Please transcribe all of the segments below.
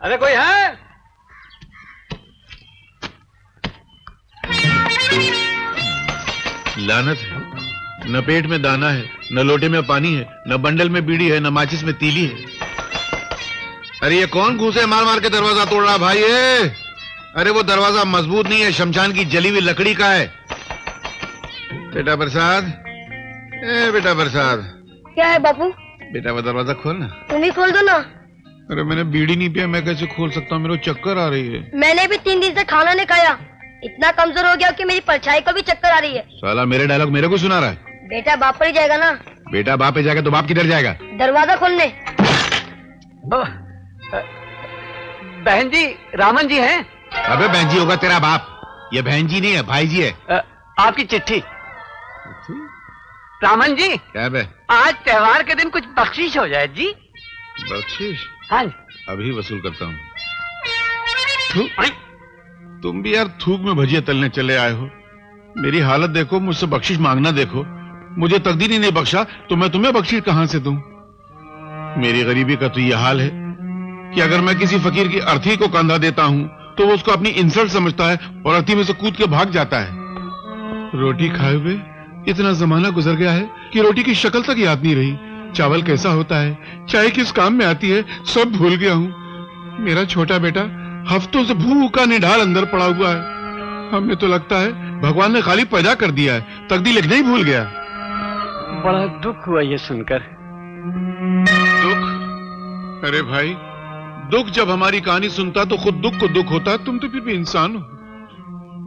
अरे कोई है? लानत है, न पेट में दाना है, न लोटे में पानी है, न बंडल में बीड़ी है, न माचिस में तीली है। अरे ये कौन घुसे मार मार के दरवाजा तोड़ रहा भाई ये? अरे वो दरवाजा मजबूत नहीं है, शमशान की जली हुई लकड़ी का है। बेटा प्रसाद, बेटा प्रसाद। क्या है बापू? बेटा वो दरवाजा खोल ना। तुम ही खोल दो ना। अरे मैंने बीड़ी नहीं पिया, मैं कैसे खोल सकता हूँ? मेरे को चक्कर आ रही है। मैंने भी 3 दिन से खाना नहीं खाया, इतना कमजोर हो गया कि मेरी परछाई को भी चक्कर आ रही है। साला मेरे डायलॉग मेरे को सुना रहा है। बेटा बाप पर ही जाएगा ना। बेटा बाप पे जाएगा तो बाप किधर जाएगा? दरवाजा खोलने। बहन जी, रामन जी हैं? अबे बहन जी होगा तेरा बाप, ये बहन जी नहीं है, भाई जी है। आपकी चिट्ठी। रामन जी, क्या बे? आज त्योहार के दिन कुछ बख्शीश हो जाए जी। बख्शीश? हाँ जी। अभी वसूल करता हूँ। तुम भी यार थूक में भजिया तलने चले आए हो। मेरी हालत देखो, मुझसे बख्शिश मांगना देखो। मुझे तकदीर ही नहीं बख्शा तो मैं तुम्हें बख्शिश कहां से दूं? मेरी गरीबी का तो यह हाल है कि अगर मैं किसी फकीर की अर्थी को कंधा देता हूं तो वो उसको अपनी इंसल्ट समझता है और अर्थी में से कूद के भाग जाता है। रोटी खाए हुए इतना जमाना गुजर गया है कि रोटी की शक्ल तक याद नहीं रही। चावल कैसा होता है, चाय किस काम में आती है, सब भूल गया हूँ। मेरा छोटा बेटा हफ्तों से भूखा निढाल अंदर पड़ा हुआ है। हमें तो लगता है भगवान ने खाली पैदा कर दिया है, तकदीर लिखना ही भूल गया। बड़ा दुख हुआ ये सुनकर। दुख? अरे भाई, दुख जब हमारी कहानी सुनता तो खुद दुख को दुख होता। तुम तो फिर भी इंसान हो,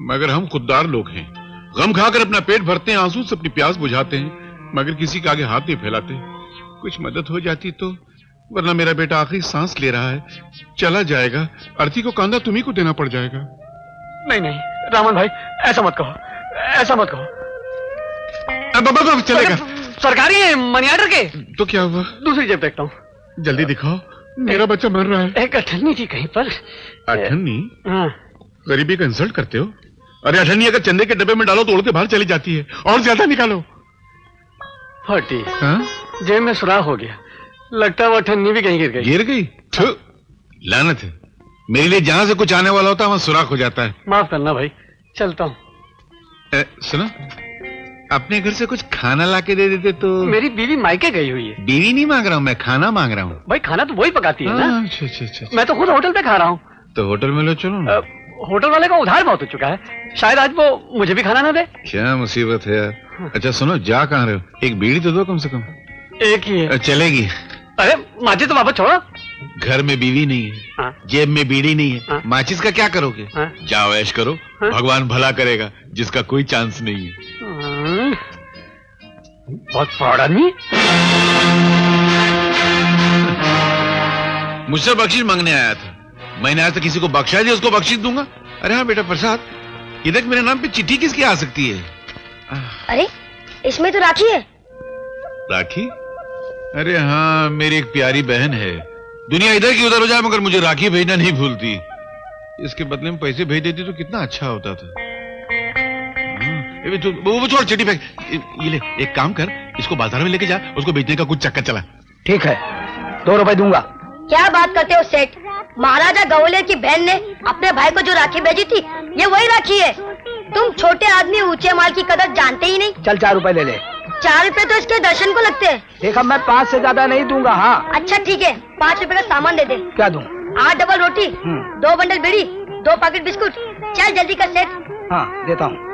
मगर हम खुददार लोग हैं। गम खाकर अपना पेट भरते हैं, आंसू से अपनी प्यास बुझाते हैं, मगर किसी के आगे हाथ नहीं फैलाते। कुछ मदद हो जाती तो, वरना मेरा बेटा आखिरी सांस ले रहा है, चला जाएगा। अर्थी को कांधा तुम्ही को देना पड़ जाएगा। नहीं नहीं रामन भाई, ऐसा मत कहो, ऐसा मत कहो। चलेगा। सरकारी है, मनी ऑर्डर के। तो क्या हुआ? दूसरी जेब देखता हूँ। जल्दी दिखाओ, मेरा बच्चा मर रहा है। एक अठन्नी थी कहीं पर। अठन्नी? हाँ। गरीबी का इंसल्ट करते हो? अरे अठन्नी अगर चंदे के डब्बे में डालो तो उड़ के बाहर चली जाती है। और ज्यादा निकालो। 40। हाँ? जेब में सुराख हो गया, लगता है वो अठन्नी भी कहीं गिर गई। गिर गई? लानत है, मेरे लिए जहां से कुछ आने वाला होता है वहां सुराख हो जाता है। माफ करना भाई, चलता हूँ। सुनो, अपने घर से कुछ खाना लाके दे देते तो। मेरी बीवी मायके गई हुई है। बीवी नहीं मांग रहा हूँ मैं, खाना मांग रहा हूँ। भाई खाना तो वही पकाती है ना। अच्छा। मैं तो खुद होटल पे खा रहा हूँ। तो होटल में लो चलो ना। होटल वाले का उधार बहुत हो चुका है, शायद आज वो मुझे भी खाना ना दे। क्या मुसीबत है यार। अच्छा सुनो, जा कहाँ रहे हो? एक बीड़ी तो दो कम से कम। एक ही है। चलेगी। अरे माचिस तो वापस छोड़ो। घर में बीवी नहीं है, हाँ। जेब में बीड़ी नहीं है, हाँ। माचिस का क्या करोगे? हाँ। जाओ ऐश करो, हाँ। भगवान भला करेगा, जिसका कोई चांस नहीं है। बहुत फ्रॉड आदमी। मुझसे बख्शीश मांगने आया था, मैंने आज तक किसी को बख्शा दिया उसको बख्शीश दूंगा? अरे हाँ बेटा प्रसाद, ये देख मेरे नाम पे चिट्ठी किसकी आ सकती है? अरे इसमें तो राखी है। राखी? अरे हाँ, मेरी एक प्यारी बहन है, दुनिया इधर की उधर हो जाए मगर मुझे राखी भेजना नहीं भूलती। इसके बदले में पैसे भेज देती तो कितना अच्छा होता था। वो छोड़, चिट्ठी फेंक। ये ले, एक काम कर, इसको बाजार में लेके जा, उसको बेचने का कुछ चक्कर चला। ठीक है, 2 रुपए दूंगा। क्या बात करते हो सेठ, महाराजा गवलेर की बहन ने अपने भाई को जो राखी भेजी थी, ये वही राखी है। तुम छोटे आदमी ऊंचे माल की कदर जानते ही नहीं। चल 4 रुपए ले ले। 4 रुपए तो इसके दर्शन को लगते हैं। देखा, मैं 5 से ज्यादा नहीं दूंगा। हाँ अच्छा ठीक है, 5 रुपए का सामान दे दे। क्या दूं? 8 डबल रोटी, 2 बंडल बीड़ी, 2 पैकेट बिस्कुट। चल जल्दी कर सेठ। हाँ देता हूँ।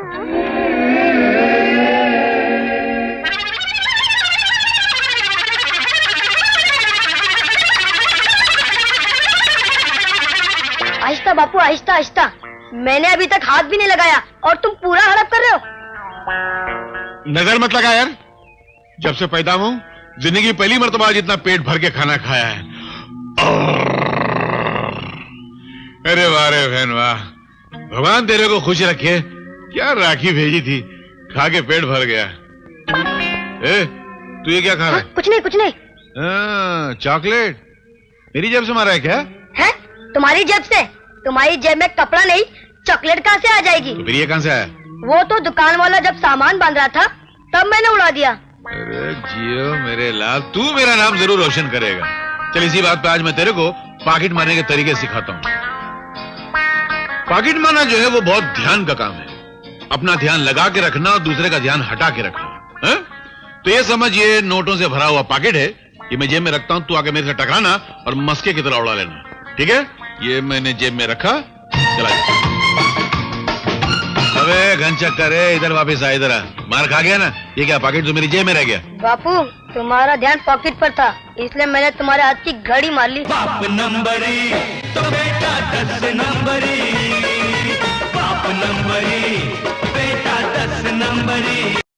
आहिस्ता बापू, आहिस्ता आहिस्ता। मैंने अभी तक हाथ भी नहीं लगाया और तुम पूरा हड़प कर रहे हो। नजर मत लगा यार, जब से पैदा हूं जिंदगी पहली मर्तबा जितना पेट भर के खाना खाया है। अरे वाह रे बहन वाह, भगवान तेरे को खुश रखे। क्या राखी भेजी थी, खा के पेट भर गया। तू ये क्या खा रहा है? कुछ नहीं कुछ नहीं। चॉकलेट मेरी जेब से मारा है क्या? है तुम्हारी जेब से? तुम्हारी जेब में कपड़ा नहीं, चॉकलेट कहाँ से आ जाएगी? तो फिर ये कहाँ से आया? वो तो दुकान वाला जब सामान बांध रहा था तब मैंने उड़ा दिया। अरे जियो मेरे लाल, तू मेरा नाम जरूर रोशन करेगा। चल इसी बात पे आज मैं तेरे को पॉकेट मारने के तरीके सिखाता हूं। पॉकेट मारना जो है वो बहुत ध्यान का काम है। अपना ध्यान लगा के रखना और दूसरे का ध्यान हटा के रखना है? तो ये समझ, ये नोटों से भरा हुआ पॉकेट है, ये मैं जेब में रखता हूं, तू आके मेरे से टकराना और मस्के की तरह उड़ा लेना, ठीक है? ये मैंने जेब में रखा, चला जा। अबे घनचक्कर है, इधर वापस आ, इधर आ। मार खा गया ना? ये क्या पॉकेट तो मेरी जेब में रह गया? बापू तुम्हारा ध्यान पॉकेट पर था, इसलिए मैंने तुम्हारे हाथ की घड़ी मार ली। बाप नंबरी तो बेटा 10 नंबरी, बाप नंबरी बेटा 10 नंबरी।